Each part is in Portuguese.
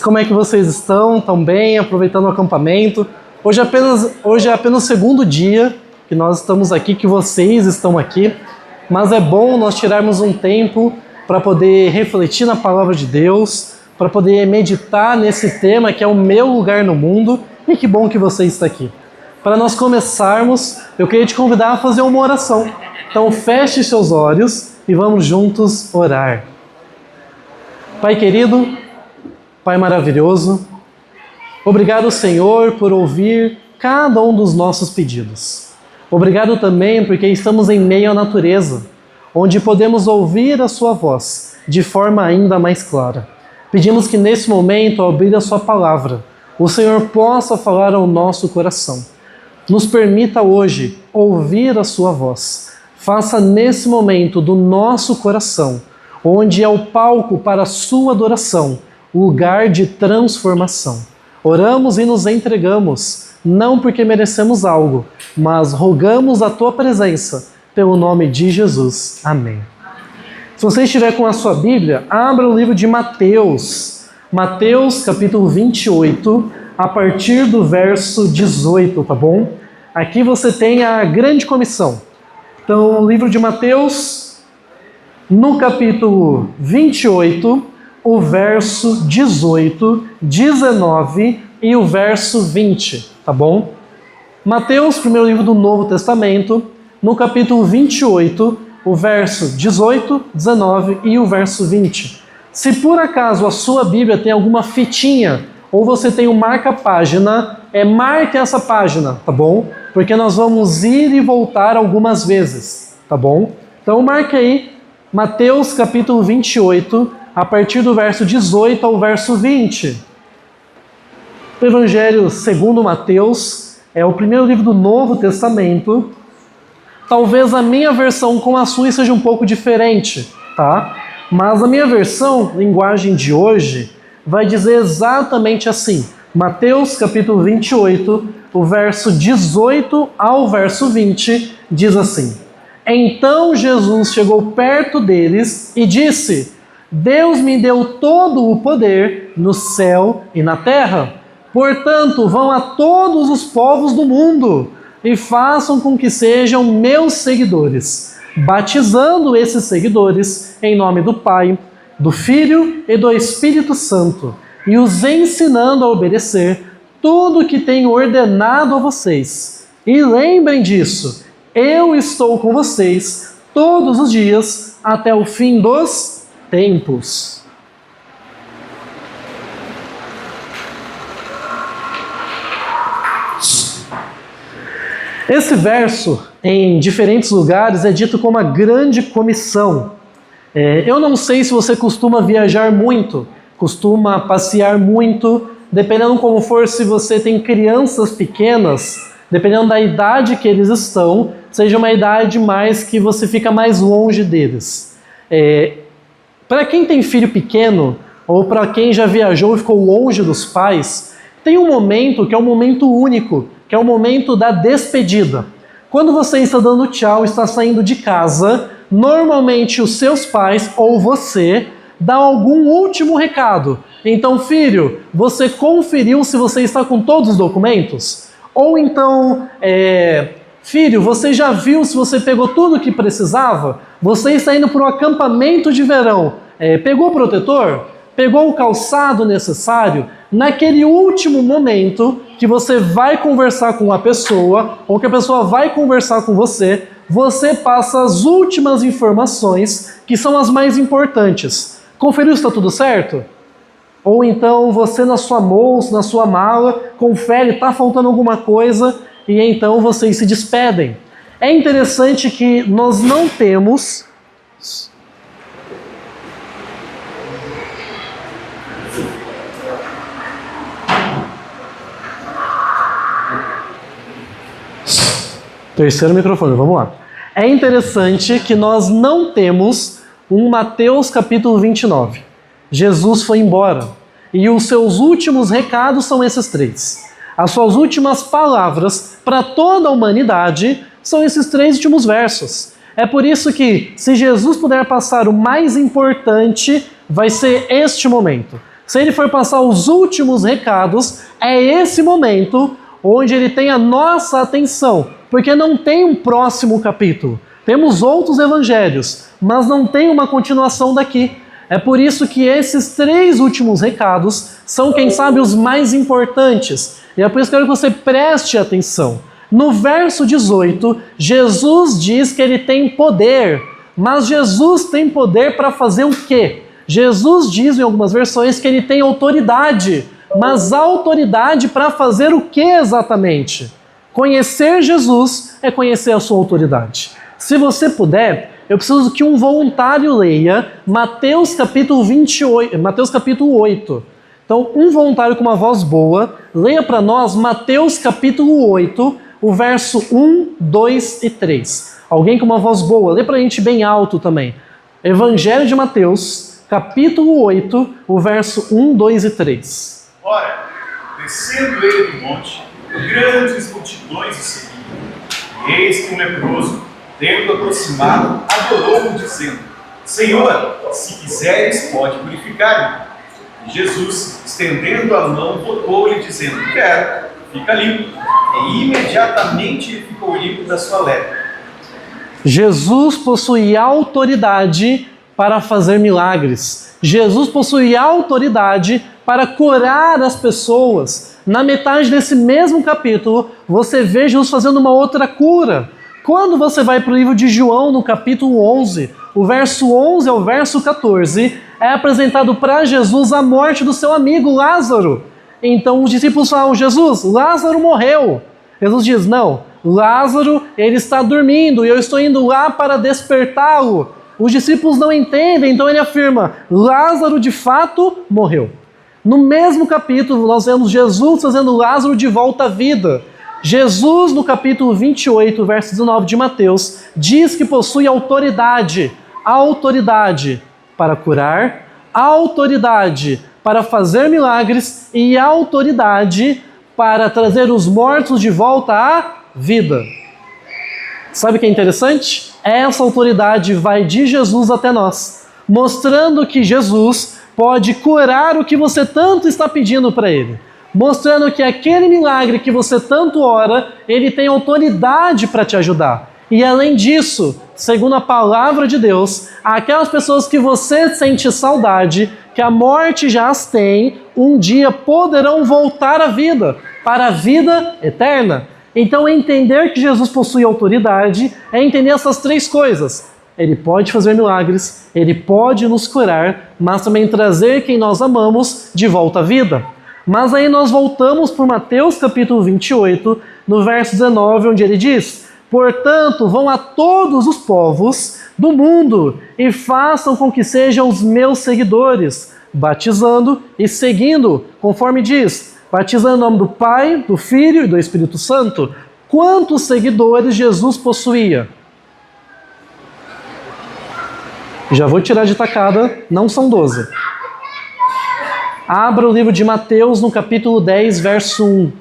Como é que vocês estão? Estão bem? Aproveitando o acampamento? Hoje é apenas o segundo dia que nós estamos aqui, que vocês estão aqui, mas é bom nós tirarmos um tempo para poder refletir na palavra de Deus, para poder meditar nesse tema que é o meu lugar no mundo, e que bom que você está aqui. Para nós começarmos, eu queria te convidar a fazer uma oração. Então feche seus olhos e vamos juntos orar. Pai querido, Pai maravilhoso, obrigado, Senhor, por ouvir cada um dos nossos pedidos. Obrigado também porque estamos em meio à natureza, onde podemos ouvir a Sua voz de forma ainda mais clara. Pedimos que nesse momento, ao abrir a Sua palavra, o Senhor possa falar ao nosso coração. Nos permita hoje ouvir a Sua voz. Faça nesse momento do nosso coração, onde é o palco para a Sua adoração, lugar de transformação. Oramos e nos entregamos, não porque merecemos algo, mas rogamos a Tua presença, pelo nome de Jesus. Amém. Se você estiver com a sua Bíblia, abra o livro de Mateus. Mateus, capítulo 28, a partir do verso 18, tá bom? Aqui você tem a grande comissão. Então, o livro de Mateus, no capítulo 28, o verso 18, 19 e o verso 20, tá bom? Mateus, primeiro livro do Novo Testamento, no capítulo 28, o verso 18, 19 e o verso 20. Se por acaso a sua Bíblia tem alguma fitinha, ou você tem um marca-página, marque essa página, tá bom? Porque nós vamos ir e voltar algumas vezes, tá bom? Então marque aí, Mateus capítulo 28, a partir do verso 18 ao verso 20. O Evangelho segundo Mateus é o primeiro livro do Novo Testamento. Talvez a minha versão com a sua seja um pouco diferente, tá? Mas a minha versão, linguagem de hoje, vai dizer exatamente assim. Mateus capítulo 28, o verso 18 ao verso 20, diz assim: Então Jesus chegou perto deles e disse: Deus me deu todo o poder no céu e na terra. Portanto, vão a todos os povos do mundo e façam com que sejam meus seguidores, batizando esses seguidores em nome do Pai, do Filho e do Espírito Santo, e os ensinando a obedecer tudo o que tenho ordenado a vocês. E lembrem disso, eu estou com vocês todos os dias até o fim dos tempos. Esse verso, em diferentes lugares, é dito como a grande comissão. Eu não sei se você costuma viajar muito, costuma passear muito, dependendo como for, se você tem crianças pequenas, dependendo da idade que eles estão, seja uma idade mais que você fica mais longe deles. Para quem tem filho pequeno, ou para quem já viajou e ficou longe dos pais, tem um momento que é um momento único, que é o momento da despedida. Quando você está dando tchau, está saindo de casa, normalmente os seus pais ou você dá algum último recado. Então, filho, você conferiu se você está com todos os documentos? Ou então, filho, você já viu se você pegou tudo o que precisava? Você está indo para um acampamento de verão. Pegou o protetor? Pegou o calçado necessário? Naquele último momento que você vai conversar com a pessoa, ou que a pessoa vai conversar com você, você passa as últimas informações, que são as mais importantes. Conferiu se está tudo certo? Ou então você na sua bolsa, na sua mala, confere, está faltando alguma coisa, e então vocês se despedem. É interessante que nós não temos... Terceiro microfone, vamos lá. É interessante que nós não temos um Mateus capítulo 29. Jesus foi embora. E os seus últimos recados são esses três. As suas últimas palavras para toda a humanidade são esses três últimos versos. É por isso que, se Jesus puder passar o mais importante, vai ser este momento. Se ele for passar os últimos recados, é esse momento onde ele tem a nossa atenção, porque não tem um próximo capítulo. Temos outros evangelhos, mas não tem uma continuação daqui. É por isso que esses 3 últimos recados são, quem sabe, os mais importantes. E é por isso que eu quero que você preste atenção. No verso 18, Jesus diz que ele tem poder. Mas Jesus tem poder para fazer o quê? Jesus diz em algumas versões que ele tem autoridade. Mas autoridade para fazer o que exatamente? Conhecer Jesus é conhecer a sua autoridade. Se você puder, eu preciso que um voluntário leia Mateus capítulo 28, Mateus capítulo 8. Então, um voluntário com uma voz boa, leia para nós Mateus capítulo 8, o verso 1, 2 e 3. Alguém com uma voz boa, lê para a gente bem alto também. Evangelho de Mateus, capítulo 8, o verso 1, 2 e 3. Ora, descendo ele do monte, grandes multidões o seguiam. E eis que um leproso, tendo aproximado, adorou-o, dizendo: Senhor, se quiseres, pode purificar-me. E Jesus, estendendo a mão, tocou-lhe, dizendo: Quero, fica limpo. E imediatamente ele ficou limpo da sua lepra. Jesus possui autoridade para fazer milagres. Jesus possui autoridade para curar as pessoas. Na metade desse mesmo capítulo, você vê Jesus fazendo uma outra cura. Quando você vai para o livro de João, no capítulo 11, o verso 11 ao verso 14, é apresentado para Jesus a morte do seu amigo Lázaro. Então os discípulos falam: Jesus, Lázaro morreu. Jesus diz: não, Lázaro, ele está dormindo e eu estou indo lá para despertá-lo. Os discípulos não entendem, então ele afirma: Lázaro de fato morreu. No mesmo capítulo, nós vemos Jesus trazendo Lázaro de volta à vida. Jesus, no capítulo 28, verso 19 de Mateus, diz que possui autoridade para curar, autoridade para fazer milagres e autoridade para trazer os mortos de volta à vida. Sabe o que é interessante? Essa autoridade vai de Jesus até nós, mostrando que Jesus pode curar o que você tanto está pedindo para Ele. Mostrando que aquele milagre que você tanto ora, Ele tem autoridade para te ajudar. E além disso, segundo a palavra de Deus, aquelas pessoas que você sente saudade, que a morte já as tem, um dia poderão voltar à vida, para a vida eterna. Então, entender que Jesus possui autoridade é entender essas 3 coisas. Ele pode fazer milagres, Ele pode nos curar, mas também trazer quem nós amamos de volta à vida. Mas aí nós voltamos para Mateus capítulo 28, no verso 19, onde ele diz: Portanto, vão a todos os povos do mundo e façam com que sejam os meus seguidores, batizando e seguindo, conforme diz, batizando em nome do Pai, do Filho e do Espírito Santo. Quantos seguidores Jesus possuía? Já vou tirar de tacada, não são 12. Abra o livro de Mateus no capítulo 10, verso 1.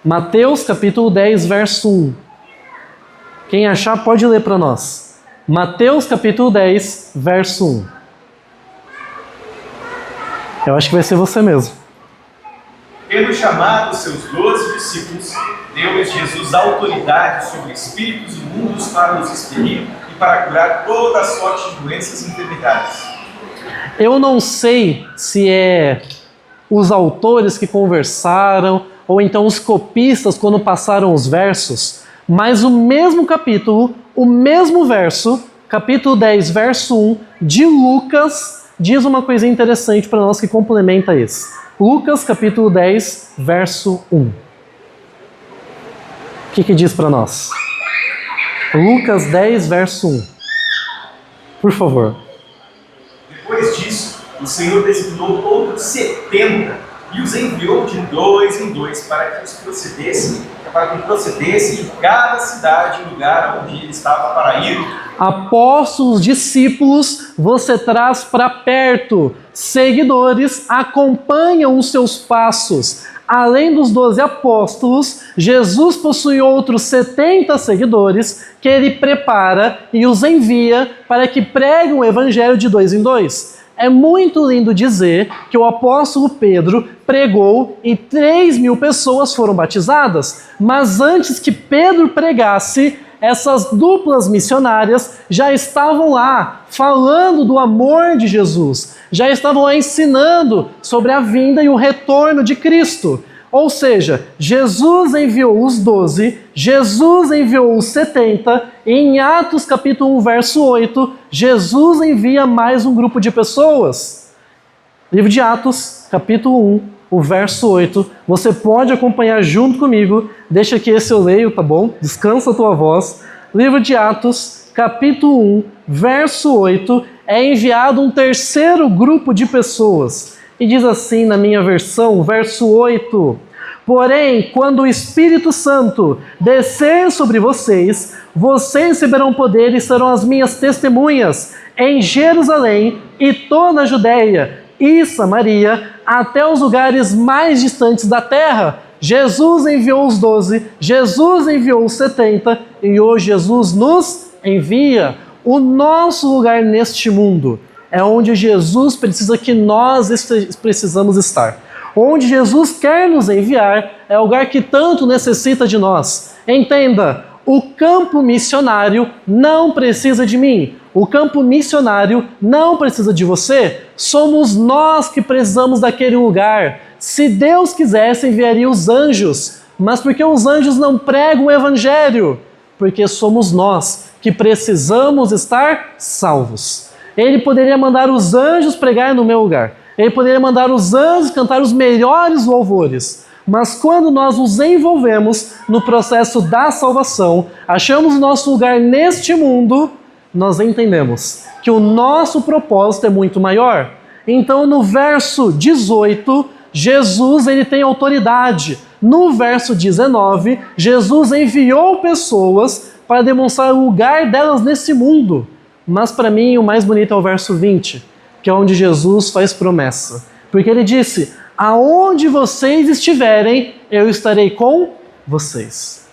Mateus capítulo 10, verso 1. Quem achar pode ler para nós. Mateus capítulo 10, verso 1. Eu acho que vai ser você mesmo. Tendo chamado seus 12 discípulos, deu-lhes Jesus autoridade sobre espíritos imundos para os expelir e para curar toda a sorte de doenças e enfermidades. Eu não sei se é os autores que conversaram, ou então os copistas quando passaram os versos, mas o mesmo capítulo, o mesmo verso, capítulo 10, verso 1, de Lucas, diz uma coisa interessante para nós que complementa isso. Lucas, capítulo 10, verso 1. O que diz para nós? Lucas 10, verso 1. Por favor. Depois disso, o Senhor designou outros 70 e os enviou de 2 em 2 para que procedessem em cada cidade e lugar onde ele estava para ir. Apóstolos, discípulos, você traz para perto. Seguidores acompanham os seus passos. Além dos 12 apóstolos, Jesus possui outros 70 seguidores que ele prepara e os envia para que preguem o evangelho de 2 em 2. É muito lindo dizer que o apóstolo Pedro pregou e 3.000 pessoas foram batizadas. Mas antes que Pedro pregasse, essas duplas missionárias já estavam lá falando do amor de Jesus, já estavam lá ensinando sobre a vinda e o retorno de Cristo. Ou seja, Jesus enviou os 12, Jesus enviou os 70, e em Atos capítulo 1, verso 8, Jesus envia mais um grupo de pessoas. Livro de Atos, capítulo 1, o verso 8, você pode acompanhar junto comigo, deixa que esse eu leio, tá bom? Descansa a tua voz. Livro de Atos, capítulo 1, verso 8, é enviado um terceiro grupo de pessoas. E diz assim na minha versão, verso 8: porém, quando o Espírito Santo descer sobre vocês, vocês receberão poder e serão as minhas testemunhas em Jerusalém e toda a Judéia e Samaria, até os lugares mais distantes da terra. Jesus enviou os 12, Jesus enviou os 70 e hoje Jesus nos envia. O nosso lugar neste mundo é onde Jesus precisa que nós precisamos estar. Onde Jesus quer nos enviar é o lugar que tanto necessita de nós. Entenda, o campo missionário não precisa de mim. O campo missionário não precisa de você. Somos nós que precisamos daquele lugar. Se Deus quisesse, enviaria os anjos. Mas por que os anjos não pregam o evangelho? Porque somos nós que precisamos estar salvos. Ele poderia mandar os anjos pregar no meu lugar. Ele poderia mandar os anjos cantar os melhores louvores. Mas quando nós nos envolvemos no processo da salvação, achamos o nosso lugar neste mundo, nós entendemos que o nosso propósito é muito maior. Então no verso 18, Jesus ele tem autoridade. No verso 19, Jesus enviou pessoas para demonstrar o lugar delas nesse mundo. Mas para mim o mais bonito é o verso 20, que é onde Jesus faz promessa. Porque ele disse: aonde vocês estiverem, eu estarei com vocês.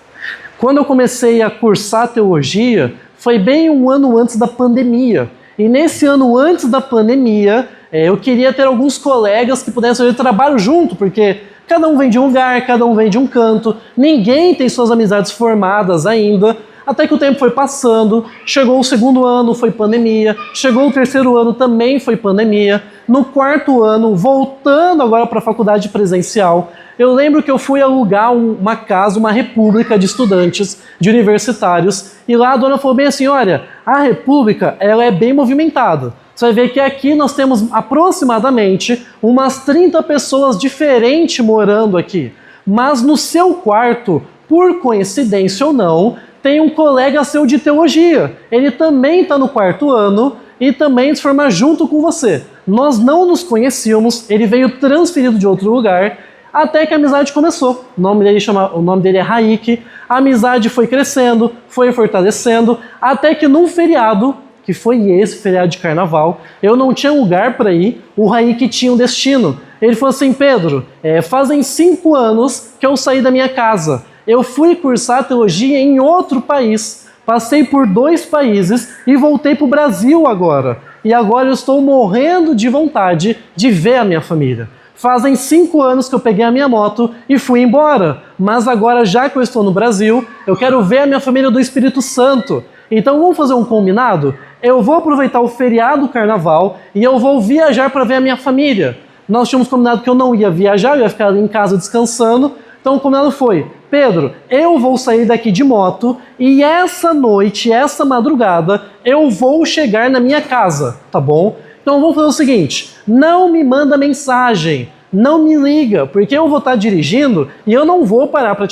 Quando eu comecei a cursar teologia, foi bem um ano antes da pandemia. E nesse ano antes da pandemia, eu queria ter alguns colegas que pudessem fazer trabalho junto, porque cada um vem de um lugar, cada um vem de um canto, ninguém tem suas amizades formadas ainda. Até que o tempo foi passando, chegou o segundo ano, foi pandemia, chegou o terceiro ano, também foi pandemia. No quarto ano, voltando agora para a faculdade presencial, eu lembro que eu fui alugar uma casa, uma república de estudantes, de universitários, e lá a dona falou bem assim: olha, a república ela é bem movimentada. Você vai ver que aqui nós temos aproximadamente umas 30 pessoas diferentes morando aqui. Mas no seu quarto, por coincidência ou não, tem um colega seu de teologia. Ele também está no quarto ano e também se forma junto com você. Nós não nos conhecíamos, ele veio transferido de outro lugar, até que a amizade começou. O nome dele é Raik. A amizade foi crescendo, foi fortalecendo, até que num feriado, que foi esse feriado de carnaval, eu não tinha lugar para ir, o Raik tinha um destino. Ele falou assim: Pedro, fazem 5 anos que eu saí da minha casa. Eu fui cursar teologia em outro país, passei por 2 países e voltei para o Brasil agora. E agora eu estou morrendo de vontade de ver a minha família. Fazem 5 anos que eu peguei a minha moto e fui embora. Mas agora, já que eu estou no Brasil, eu quero ver a minha família do Espírito Santo. Então vamos fazer um combinado? Eu vou aproveitar o feriado do carnaval e eu vou viajar para ver a minha família. Nós tínhamos combinado que eu não ia viajar, eu ia ficar ali em casa descansando. Então o combinado foi: Pedro, eu vou sair daqui de moto e essa noite, essa madrugada, eu vou chegar na minha casa, tá bom? Então vamos fazer o seguinte: não me manda mensagem, não me liga, porque eu vou estar dirigindo e eu não vou parar para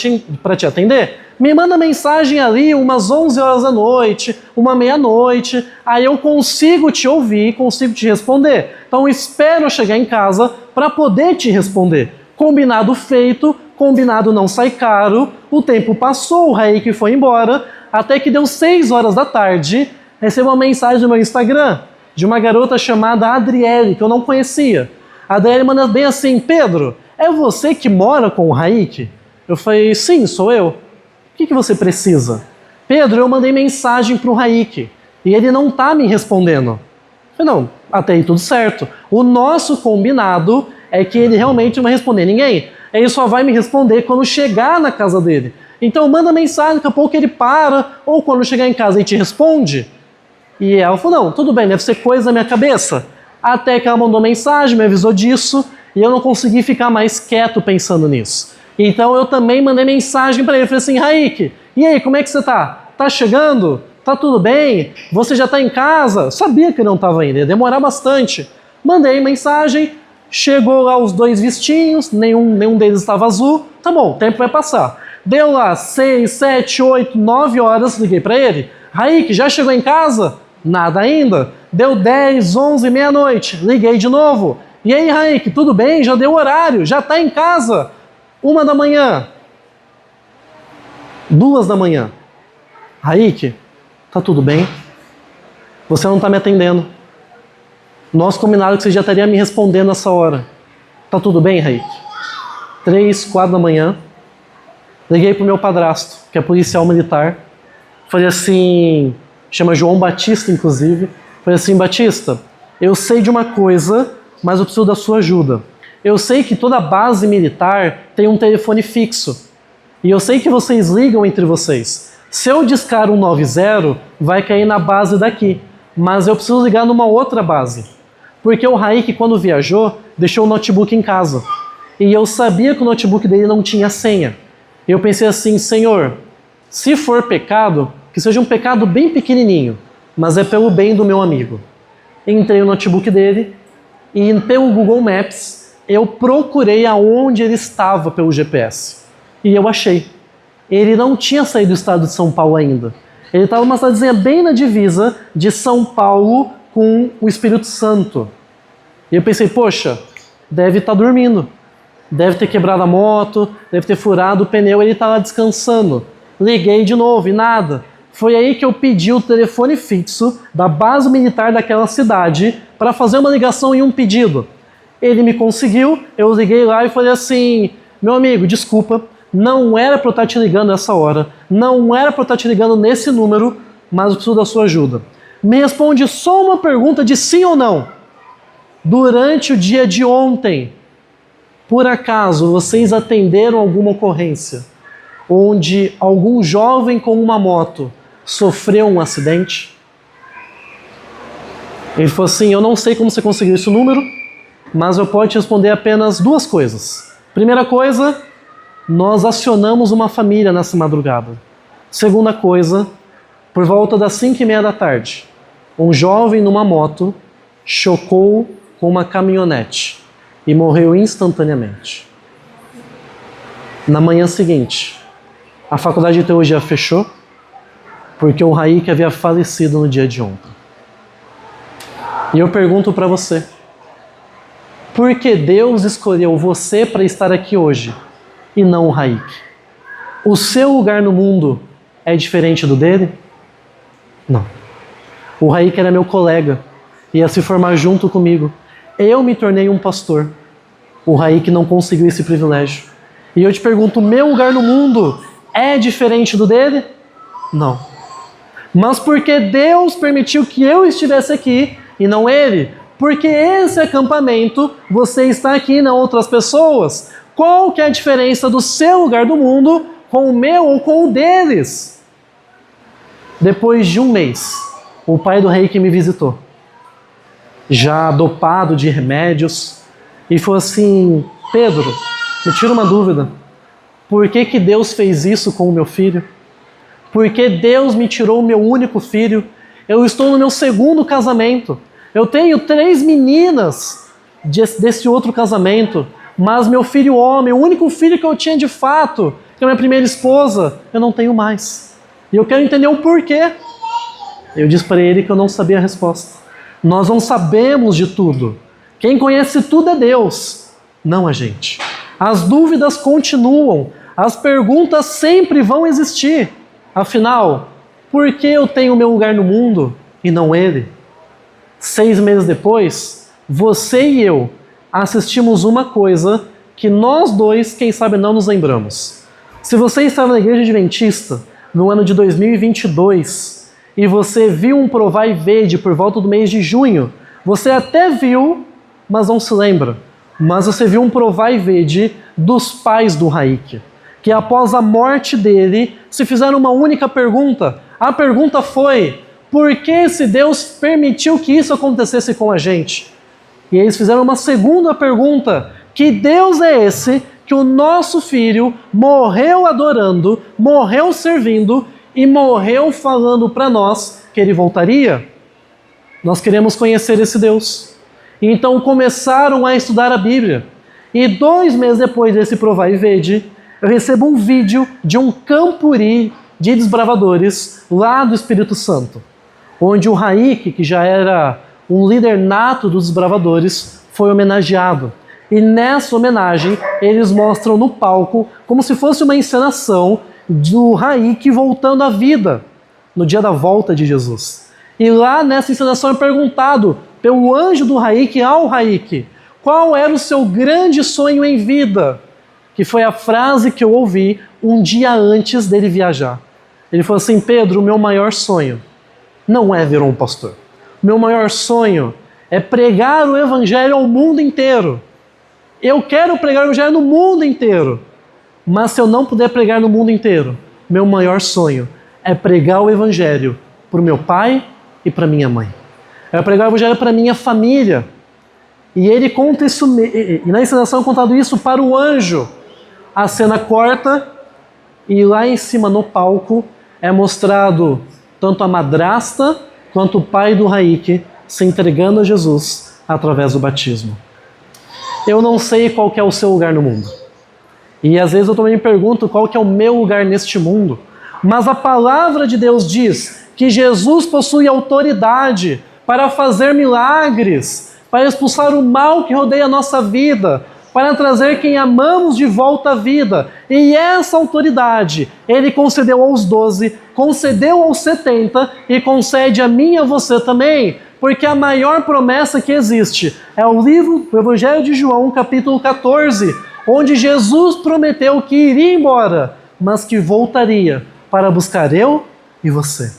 te atender. Me manda mensagem ali umas 11 horas da noite, uma meia-noite, aí eu consigo te ouvir, consigo te responder. Então espero chegar em casa para poder te responder. Combinado feito, combinado não sai caro. O tempo passou, o Raik foi embora, até que deu 6 horas da tarde, recebo uma mensagem no meu Instagram de uma garota chamada Adriele, que eu não conhecia. A Adriele manda bem assim: Pedro, é você que mora com o Raik? Eu falei: sim, sou eu. O que você precisa? Pedro, eu mandei mensagem para o Raik e ele não está me respondendo. Eu Não, até aí tudo certo. O nosso combinado é que ele realmente não vai responder ninguém. Ele só vai me responder quando chegar na casa dele. Então manda mensagem, daqui a pouco ele para, ou quando chegar em casa ele te responde. E ela falou, não, tudo bem, deve ser coisa da minha cabeça. Até que ela mandou mensagem, me avisou disso, e eu não consegui ficar mais quieto pensando nisso. Então eu também mandei mensagem para ele, falei assim, Raik, e aí, como é que você tá? Tá chegando? Tá tudo bem? Você já tá em casa? Sabia que ele não estava ainda, ia demorar bastante. Mandei mensagem, chegou lá os 2 vestinhos, nenhum deles estava azul. Tá bom, o tempo vai passar. Deu lá 6, 7, 8, 9 horas, liguei para ele. Raik, já chegou em casa? Nada ainda. Deu 10, 11, meia-noite, liguei de novo. E aí, Raik, tudo bem? Já deu horário, já tá em casa. 1 da manhã. 2 da manhã. Raik, tá tudo bem? Você não tá me atendendo. Nós combinamos que você já estaria me respondendo nessa hora. Tá tudo bem, Raik? 3, 4 da manhã. Liguei pro meu padrasto, que é policial militar. Falei assim, chama João Batista, inclusive. Falei assim, Batista, eu sei de uma coisa, mas eu preciso da sua ajuda. Eu sei que toda base militar tem um telefone fixo. E eu sei que vocês ligam entre vocês. Se eu discar 190, vai cair na base daqui. Mas eu preciso ligar numa outra base. Porque o Raik, quando viajou, deixou o notebook em casa. E eu sabia que o notebook dele não tinha senha. Eu pensei assim, Senhor, se for pecado, que seja um pecado bem pequenininho, mas é pelo bem do meu amigo. Entrei no notebook dele e pelo Google Maps eu procurei aonde ele estava pelo GPS. E eu achei. Ele não tinha saído do estado de São Paulo ainda. Ele estava numa cidadezinha bem na divisa de São Paulo com o Espírito Santo. E eu pensei, poxa, deve estar dormindo. Deve ter quebrado a moto, deve ter furado o pneu, ele está lá descansando. Liguei de novo e nada. Foi aí que eu pedi o telefone fixo da base militar daquela cidade para fazer uma ligação e um pedido. Ele me conseguiu, eu liguei lá e falei assim, meu amigo, desculpa, não era para eu estar te ligando nessa hora, não era para eu estar te ligando nesse número, mas eu preciso da sua ajuda. Me responde só uma pergunta de sim ou não. Durante o dia de ontem, por acaso vocês atenderam alguma ocorrência onde algum jovem com uma moto sofreu um acidente? Ele falou assim, eu não sei como você conseguiu esse número, mas eu posso te responder apenas 2 coisas. Primeira coisa, nós acionamos uma família nessa madrugada. Segunda coisa, por volta das 5:30 da tarde, um jovem numa moto chocou com uma caminhonete e morreu instantaneamente. Na manhã seguinte, a faculdade de teologia fechou porque o Raik havia falecido no dia de ontem. E eu pergunto para você, por que Deus escolheu você para estar aqui hoje e não o Raik? O seu lugar no mundo é diferente do dele? Não. O Raik era meu colega, ia se formar junto comigo. Eu me tornei um pastor. O Raik não conseguiu esse privilégio. E eu te pergunto, o meu lugar no mundo é diferente do dele? Não. Mas porque Deus permitiu que eu estivesse aqui e não ele? Porque esse acampamento, você está aqui e não outras pessoas. Qual que é a diferença do seu lugar do mundo com o meu ou com o deles? Depois de 1 mês, o pai do Raik me visitou, já dopado de remédios, e falou assim, Pedro, me tira uma dúvida, por que Deus fez isso com o meu filho? Por que Deus me tirou o meu único filho? Eu estou no meu 2º casamento, eu tenho 3 meninas desse outro casamento, mas meu filho homem, o único filho que eu tinha de fato, que é a minha primeira esposa, eu não tenho mais. E eu quero entender o porquê. Eu disse para ele que eu não sabia a resposta. Nós não sabemos de tudo. Quem conhece tudo é Deus, não a gente. As dúvidas continuam, as perguntas sempre vão existir. Afinal, por que eu tenho o meu lugar no mundo e não ele? 6 meses depois, você e eu assistimos uma coisa que nós dois, quem sabe, não nos lembramos. Se você estava na igreja adventista no ano de 2022 e você viu um Provai Verde por volta do mês de junho, Você até viu, mas não se lembra. Mas você viu um provar e vede dos pais do Raik, que após a morte dele, se fizeram uma única pergunta. A pergunta foi: por que esse Deus permitiu que isso acontecesse com a gente? E eles fizeram uma segunda pergunta: que Deus é esse que o nosso filho morreu adorando, morreu servindo e morreu falando para nós que ele voltaria? Nós queremos conhecer esse Deus. Então começaram a estudar a Bíblia. E 2 meses depois desse provar e vede, eu recebo um vídeo de um campuri de desbravadores lá do Espírito Santo, onde o Raik, que já era um líder nato dos desbravadores, foi homenageado. E nessa homenagem, eles mostram no palco, como se fosse uma encenação do Raik voltando à vida, no dia da volta de Jesus. E lá nessa encenação é perguntado pelo anjo do Raik ao Raik: qual era o seu grande sonho em vida? Que foi a frase que eu ouvi um dia antes dele viajar. Ele falou assim: Pedro, o meu maior sonho não é virar um pastor. Meu maior sonho é pregar o evangelho ao mundo inteiro. Eu quero pregar o evangelho no mundo inteiro. Mas se eu não puder pregar no mundo inteiro, meu maior sonho é pregar o evangelho para o meu pai e para minha mãe. É pregar o evangelho para minha família. E ele conta isso, e na encenação é contado isso para o anjo. A cena corta e lá em cima no palco é mostrado tanto a madrasta quanto o pai do Raik se entregando a Jesus através do batismo. Eu não sei qual que é o seu lugar no mundo. E às vezes eu também me pergunto qual que é o meu lugar neste mundo. Mas a palavra de Deus diz que Jesus possui autoridade para fazer milagres, para expulsar o mal que rodeia a nossa vida, para trazer quem amamos de volta à vida. E essa autoridade Ele concedeu aos 12, concedeu aos 70 e concede a mim e a você também. Porque a maior promessa que existe é o livro do Evangelho de João, capítulo 14, onde Jesus prometeu que iria embora, mas que voltaria para buscar eu e você.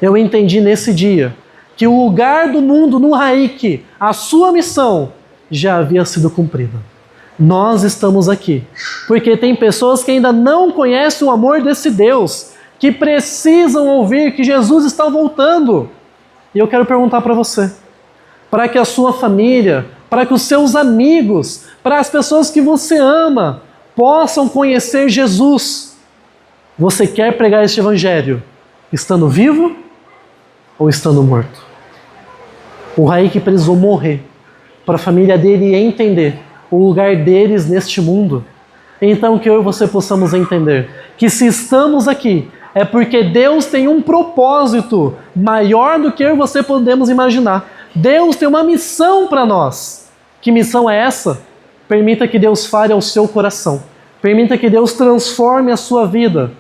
Eu entendi nesse dia que o lugar do mundo no Raik, a sua missão, já havia sido cumprida. Nós estamos aqui porque tem pessoas que ainda não conhecem o amor desse Deus, que precisam ouvir que Jesus está voltando. E eu quero perguntar para você, para que a sua família, para que os seus amigos, para as pessoas que você ama, possam conhecer Jesus. Você quer pregar este evangelho estando vivo ou estando morto? O Raik precisou morrer para a família dele entender o lugar deles neste mundo. Então que eu e você possamos entender que se estamos aqui é porque Deus tem um propósito maior do que eu e você podemos imaginar. Deus tem uma missão para nós. Que missão é essa? Permita que Deus fale ao seu coração. Permita que Deus transforme a sua vida.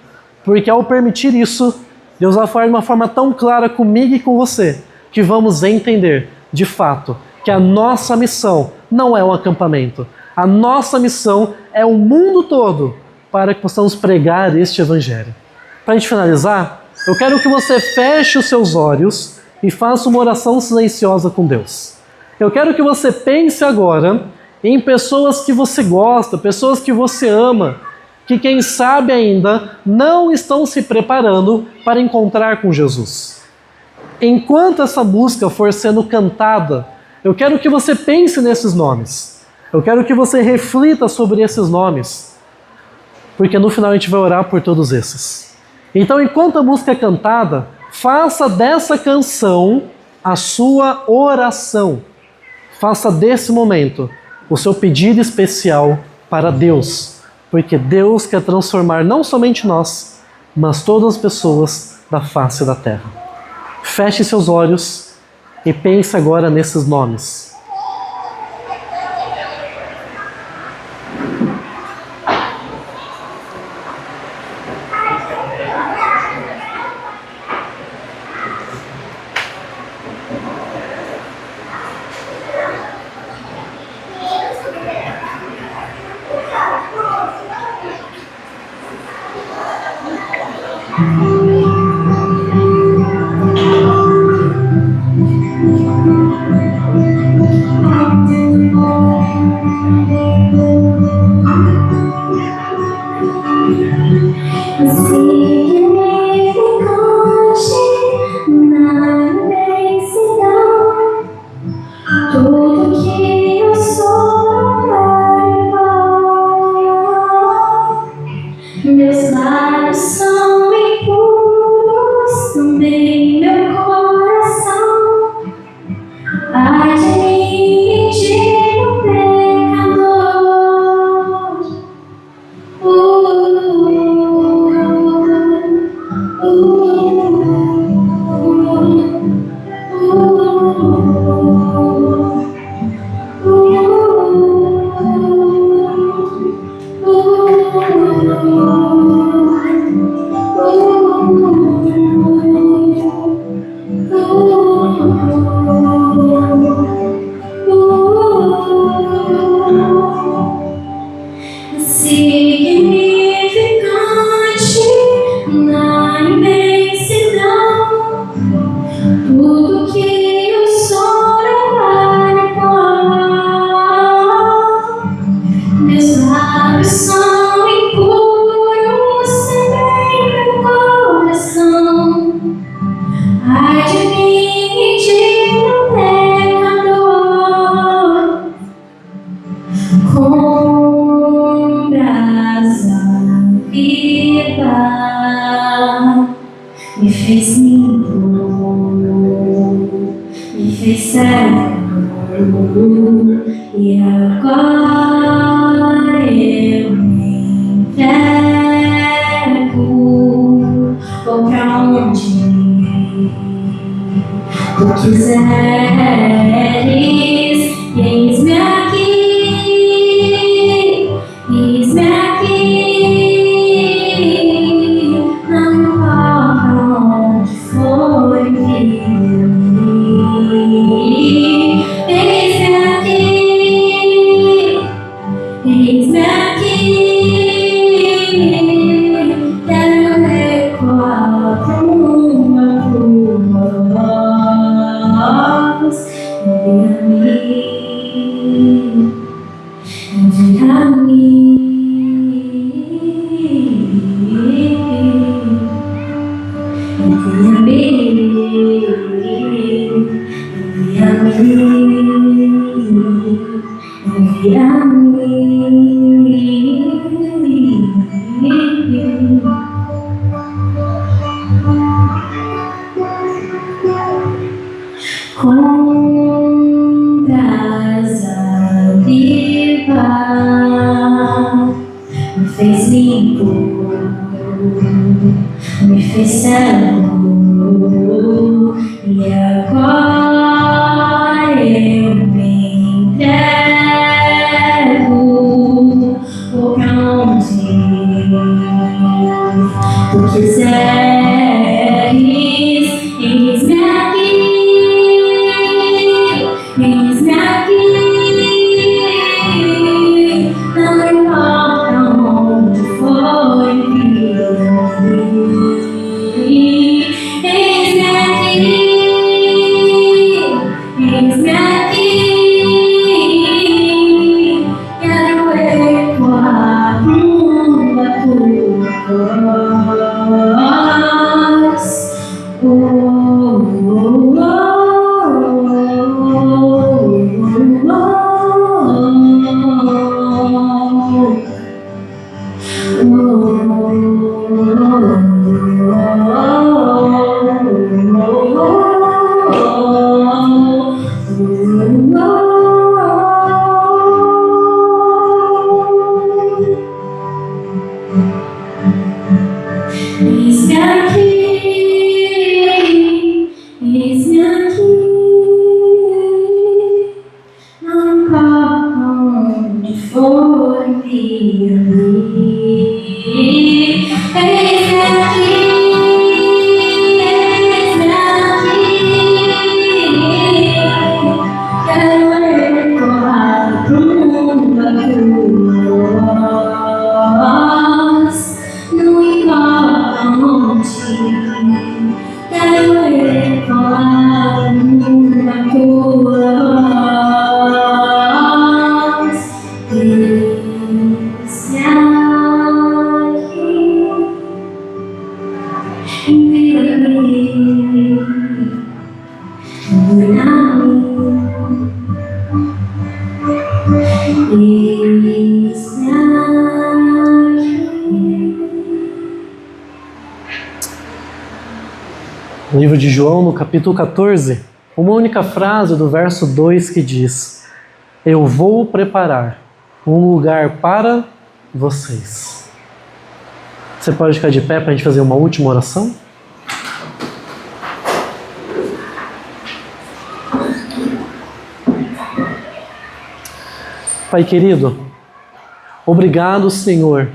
Porque ao permitir isso, Deus vai falar de uma forma tão clara comigo e com você, que vamos entender, de fato, que a nossa missão não é um acampamento. A nossa missão é o mundo todo, para que possamos pregar este evangelho. Para a gente finalizar, eu quero que você feche os seus olhos e faça uma oração silenciosa com Deus. Eu quero que você pense agora em pessoas que você gosta, pessoas que você ama, que quem sabe ainda não estão se preparando para encontrar com Jesus. Enquanto essa música for sendo cantada, eu quero que você pense nesses nomes. Eu quero que você reflita sobre esses nomes, porque no final a gente vai orar por todos esses. Então, enquanto a música é cantada, faça dessa canção a sua oração. Faça desse momento o seu pedido especial para Deus, porque Deus quer transformar não somente nós, mas todas as pessoas da face da terra. Feche seus olhos e pense agora nesses nomes. insignificante na imensidão. Tudo que o sol vai limpar. Meus lábios são impuros, sem meu coração. Ai de mim, de pecador, com brasa viva me fez limpo, me fez cego, e agora eu me entrego. Vou pra onde tu quiseres, e eis-me aqui, eis-me aqui. Não importa onde for vir, eis-me aqui, eis-me aqui. Quero ecoar como uma tua voz. Envia-me, envia-me, com brasa viva me fez limpo, me fez cego, e agora eu me entrego. Vou pra onde tu quiseres, eis-me aqui, eis-me aqui. Não importa onde for vir, eis-me aqui, eis-me aqui. Quero ecoar como a tua voz. Oh, oh, eis-me aqui, eis-me aqui. Não importa onde for vir, eis-me aqui, eis-me aqui. Quero ecoar como a tua voz. Não importa onde, quero ecoar como a tua voz. Eis-me aqui, envia-me, envia-me, eis-me aqui. Livro de João, no capítulo 14, uma única frase do verso 2 que diz: eu vou preparar um lugar para vocês. Você pode ficar de pé para a gente fazer uma última oração? Pai querido, obrigado, Senhor,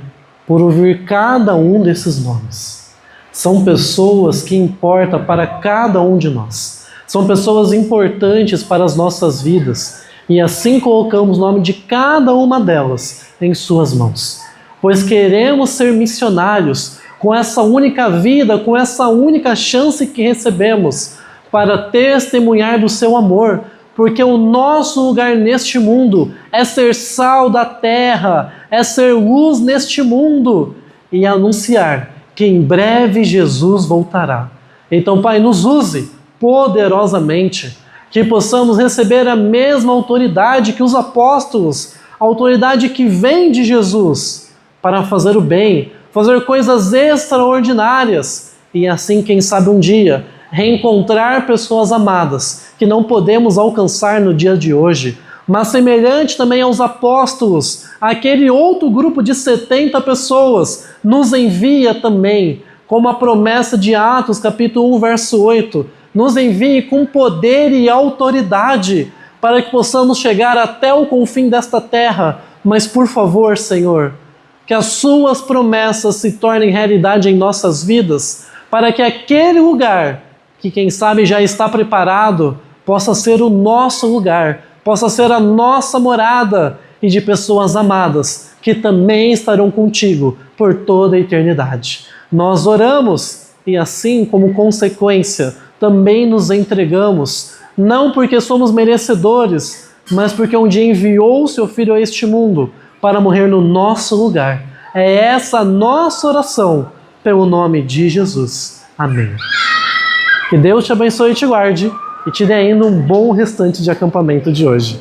por ouvir cada um desses nomes. São pessoas que importam para cada um de nós. São pessoas importantes para as nossas vidas. E assim colocamos o nome de cada uma delas em suas mãos. pois queremos ser missionários com essa única vida, com essa única chance que recebemos para testemunhar do seu amor, porque o nosso lugar neste mundo é ser sal da terra, é ser luz neste mundo e anunciar que em breve Jesus voltará. Então, Pai, nos use poderosamente, que possamos receber a mesma autoridade que os apóstolos, a autoridade que vem de Jesus, para fazer o bem, fazer coisas extraordinárias e assim, quem sabe um dia, reencontrar pessoas amadas que não podemos alcançar no dia de hoje, mas semelhante também aos apóstolos, aquele outro grupo de 70 pessoas nos envia também, como a promessa de Atos capítulo 1, verso 8, nos envie com poder e autoridade para que possamos chegar até o confim desta terra, mas por favor, Senhor, que as suas promessas se tornem realidade em nossas vidas, para que aquele lugar, que quem sabe já está preparado, possa ser o nosso lugar, possa ser a nossa morada e de pessoas amadas, que também estarão contigo por toda a eternidade. Nós oramos e assim, como consequência, também nos entregamos, não porque somos merecedores, mas porque um dia enviou o seu Filho a este mundo para morrer no nosso lugar. É essa a nossa oração, pelo nome de Jesus. Amém. Que Deus te abençoe e te guarde, e te dê ainda um bom restante de acampamento de hoje.